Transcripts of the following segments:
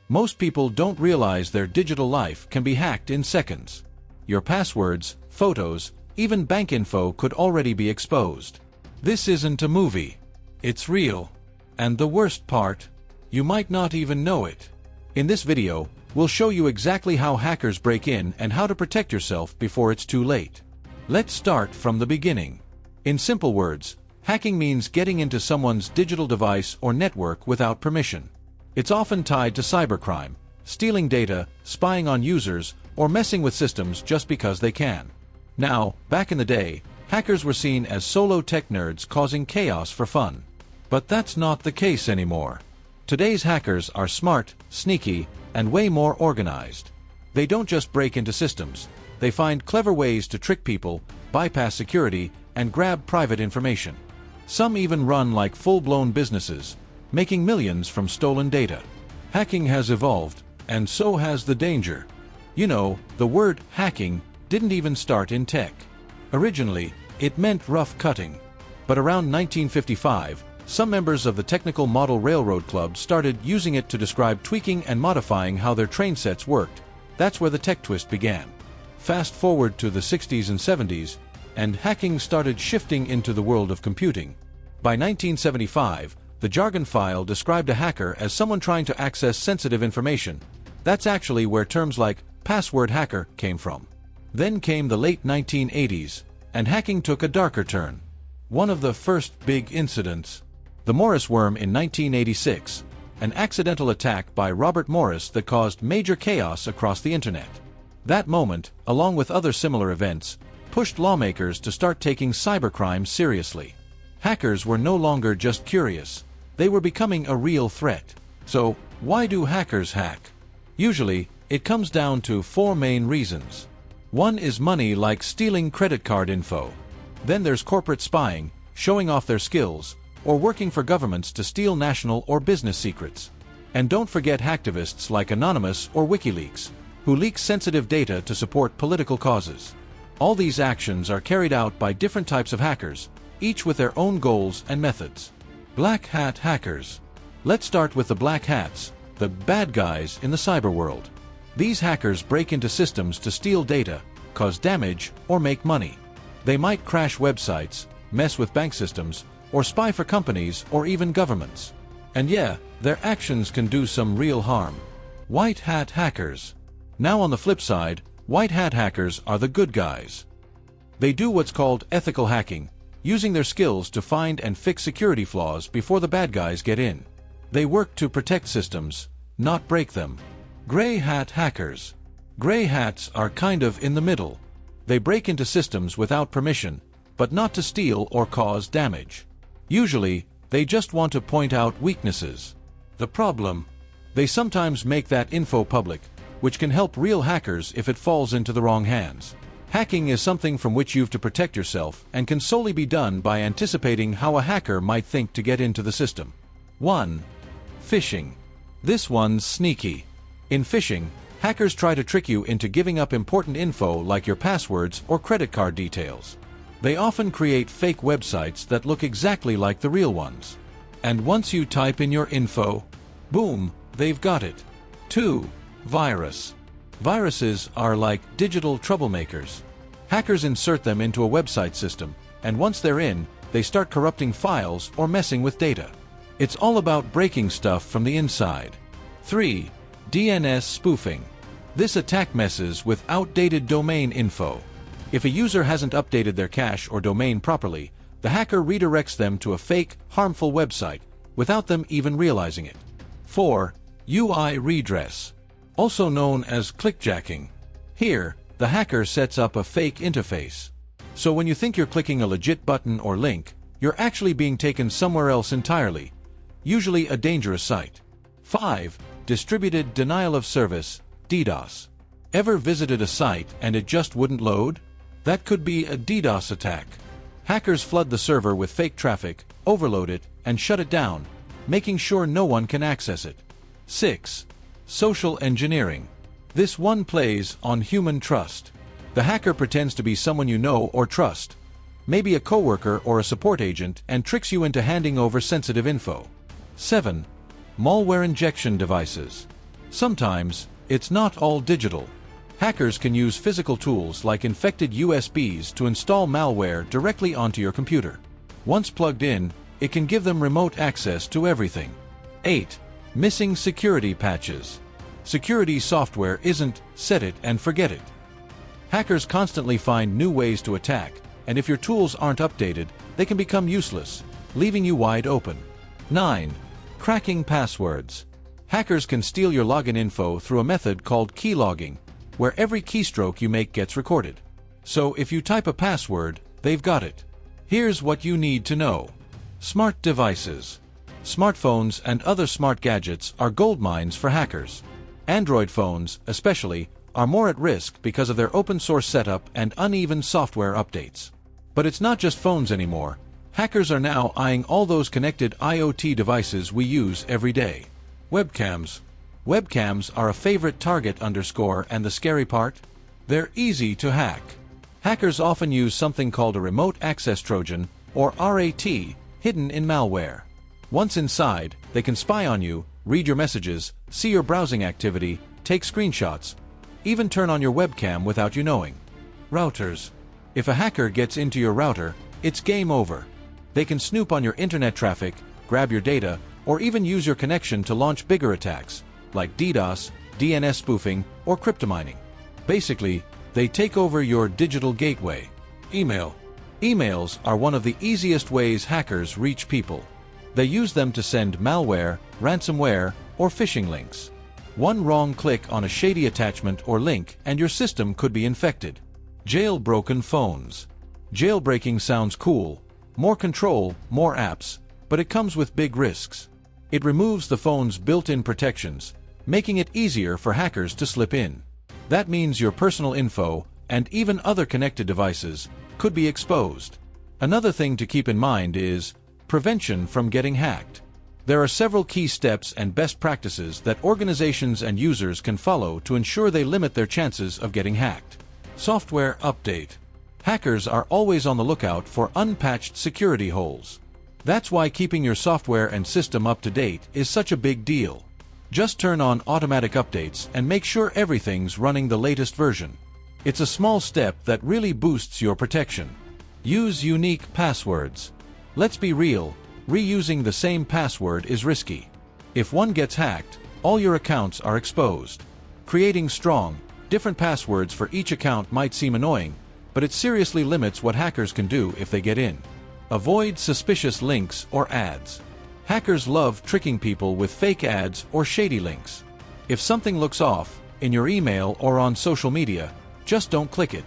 Most people don't realize their digital life can be hacked in seconds. Your passwords, photos, even bank info could already be exposed. This isn't a movie. It's real. And the worst part, you might not even know it. In this video, we'll show you exactly how hackers break in and how to protect yourself before it's too late. Let's start from the beginning. In simple words, hacking means getting into someone's digital device or network without permission. It's often tied to cybercrime, stealing data, spying on users, or messing with systems just because they can. Now, back in the day, hackers were seen as solo tech nerds causing chaos for fun. But that's not the case anymore. Today's hackers are smart, sneaky, and way more organized. They don't just break into systems. They find clever ways to trick people, bypass security, and grab private information. Some even run like full-blown businesses, making millions from stolen data. Hacking has evolved, and so has the danger. You know, the word hacking didn't even start in tech. Originally, it meant rough cutting. But around 1955, some members of the Technical Model Railroad Club started using it to describe tweaking and modifying how their train sets worked. That's where the tech twist began. Fast forward to the 60s and 70s, and hacking started shifting into the world of computing. By 1975, the jargon file described a hacker as someone trying to access sensitive information. That's actually where terms like password hacker came from. Then came the late 1980s, and hacking took a darker turn. One of the first big incidents, the Morris worm in 1986, an accidental attack by Robert Morris that caused major chaos across the internet. That moment, along with other similar events, pushed lawmakers to start taking cybercrime seriously. Hackers were no longer just curious. They were becoming a real threat. So, why do hackers hack? Usually, it comes down to four main reasons. One is money, like stealing credit card info. Then there's corporate spying, showing off their skills, or working for governments to steal national or business secrets. And don't forget hacktivists like Anonymous or WikiLeaks, who leak sensitive data to support political causes. All these actions are carried out by different types of hackers, each with their own goals and methods. Black hat hackers. Let's start with the black hats, the bad guys in the cyber world. These hackers break into systems to steal data, cause damage, or make money. They might crash websites, mess with bank systems, or spy for companies or even governments. And yeah, their actions can do some real harm. White hat hackers. Now on the flip side, white hat hackers are the good guys. They do what's called ethical hacking, using their skills to find and fix security flaws before the bad guys get in. They work to protect systems, not break them. Gray hat hackers. Gray hats are kind of in the middle. They break into systems without permission, but not to steal or cause damage. Usually, they just want to point out weaknesses. The problem? They sometimes make that info public, which can help real hackers if it falls into the wrong hands. Hacking is something from which you've to protect yourself and can solely be done by anticipating how a hacker might think to get into the system. 1. Phishing. This one's sneaky. In phishing, hackers try to trick you into giving up important info like your passwords or credit card details. They often create fake websites that look exactly like the real ones. And once you type in your info, boom, they've got it. 2. Virus. Viruses are like digital troublemakers. Hackers insert them into a website system, and once they're in, they start corrupting files or messing with data. It's all about breaking stuff from the inside. 3. DNS spoofing. This attack messes with outdated domain info. If a user hasn't updated their cache or domain properly, the hacker redirects them to a fake, harmful website without them even realizing it. 4. UI redress. Also known as clickjacking. Here, the hacker sets up a fake interface. So when you think you're clicking a legit button or link, you're actually being taken somewhere else entirely, usually a dangerous site. 5. Distributed denial of service, DDoS. Ever visited a site and it just wouldn't load? That could be a DDoS attack. Hackers flood the server with fake traffic, overload it, and shut it down, making sure no one can access it. 6. Social engineering. This one plays on human trust. The hacker pretends to be someone you know or trust, maybe a coworker or a support agent, and tricks you into handing over sensitive info. 7. Malware injection devices. Sometimes, it's not all digital. Hackers can use physical tools like infected USBs to install malware directly onto your computer. Once plugged in, it can give them remote access to everything. 8. Missing security patches. Security software isn't set it and forget it. Hackers constantly find new ways to attack, and if your tools aren't updated, they can become useless, leaving you wide open. 9. Cracking passwords. Hackers can steal your login info through a method called keylogging, where every keystroke you make gets recorded. So if you type a password, they've got it. Here's what you need to know. Smart devices. Smartphones and other smart gadgets are goldmines for hackers. Android phones, especially, are more at risk because of their open-source setup and uneven software updates. But it's not just phones anymore. Hackers are now eyeing all those connected IoT devices we use every day. Webcams. Webcams are a favorite target and the scary part? They're easy to hack. Hackers often use something called a remote access Trojan, or RAT, hidden in malware. Once inside, they can spy on you, read your messages, see your browsing activity, take screenshots, even turn on your webcam without you knowing. Routers. If a hacker gets into your router, it's game over. They can snoop on your internet traffic, grab your data, or even use your connection to launch bigger attacks, like DDoS, DNS spoofing, or cryptomining. Basically, they take over your digital gateway. Email. Emails are one of the easiest ways hackers reach people. They use them to send malware, ransomware, or phishing links. One wrong click on a shady attachment or link and your system could be infected. Jailbroken phones. Jailbreaking sounds cool. More control, more apps, but it comes with big risks. It removes the phone's built-in protections, making it easier for hackers to slip in. That means your personal info, and even other connected devices, could be exposed. Another thing to keep in mind is prevention from getting hacked. There are several key steps and best practices that organizations and users can follow to ensure they limit their chances of getting hacked. Software update. Hackers are always on the lookout for unpatched security holes. That's why keeping your software and system up to date is such a big deal. Just turn on automatic updates and make sure everything's running the latest version. It's a small step that really boosts your protection. Use unique passwords. Let's be real, reusing the same password is risky. If one gets hacked, all your accounts are exposed. Creating strong, different passwords for each account might seem annoying, but it seriously limits what hackers can do if they get in. Avoid suspicious links or ads. Hackers love tricking people with fake ads or shady links. If something looks off, in your email or on social media, just don't click it.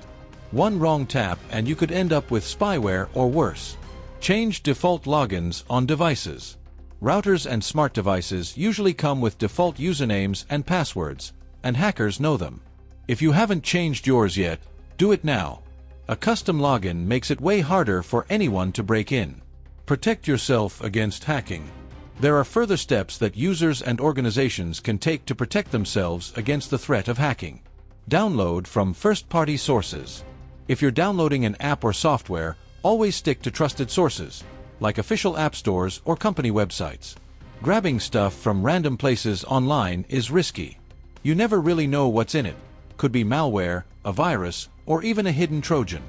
One wrong tap and you could end up with spyware or worse. Change default logins on devices. Routers and smart devices usually come with default usernames and passwords, and hackers know them. If you haven't changed yours yet, do it now. A custom login makes it way harder for anyone to break in. Protect yourself against hacking. There are further steps that users and organizations can take to protect themselves against the threat of hacking. Download from first-party sources. If you're downloading an app or software, always stick to trusted sources, like official app stores or company websites. Grabbing stuff from random places online is risky. You never really know what's in it. Could be malware, a virus, or even a hidden Trojan.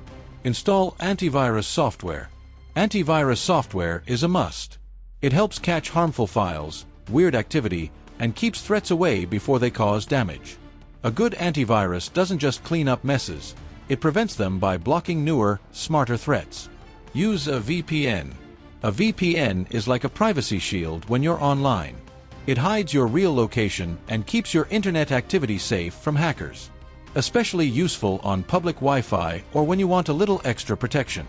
Install antivirus software. Antivirus software is a must. It helps catch harmful files, weird activity, and keeps threats away before they cause damage. A good antivirus doesn't just clean up messes, it prevents them by blocking newer, smarter threats. Use a VPN. A VPN is like a privacy shield when you're online. It hides your real location and keeps your internet activity safe from hackers. Especially useful on public Wi-Fi or when you want a little extra protection.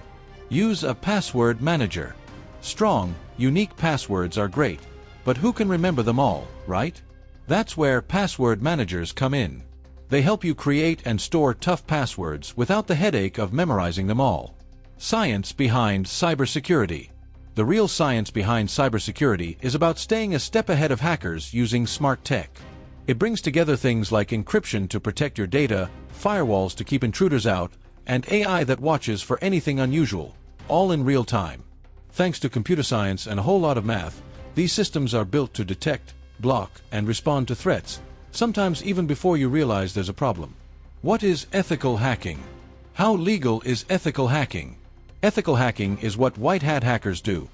Use a password manager. Strong, unique passwords are great, but who can remember them all, right? That's where password managers come in. They help you create and store tough passwords without the headache of memorizing them all. Science behind cybersecurity. The real science behind cybersecurity is about staying a step ahead of hackers using smart tech. It brings together things like encryption to protect your data, firewalls to keep intruders out, and AI that watches for anything unusual, all in real time. Thanks to computer science and a whole lot of math, these systems are built to detect, block, and respond to threats, sometimes even before you realize there's a problem. What is ethical hacking? How legal is ethical hacking? Ethical hacking is what white hat hackers do,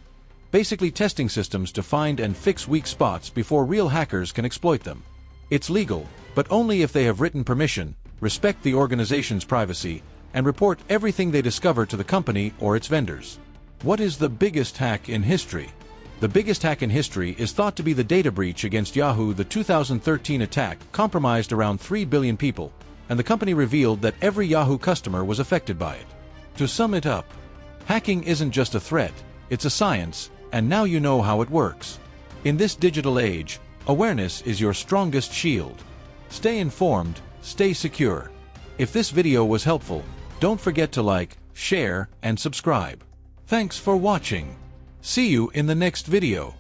basically testing systems to find and fix weak spots before real hackers can exploit them. It's legal, but only if they have written permission, respect the organization's privacy, and report everything they discover to the company or its vendors. What is the biggest hack in history? The biggest hack in history is thought to be the data breach against Yahoo. The 2013 attack compromised around 3 billion people, and the company revealed that every Yahoo customer was affected by it. To sum it up, hacking isn't just a threat, it's a science, and now you know how it works. In this digital age, awareness is your strongest shield. Stay informed, stay secure. If this video was helpful, don't forget to like, share, and subscribe. Thanks for watching. See you in the next video.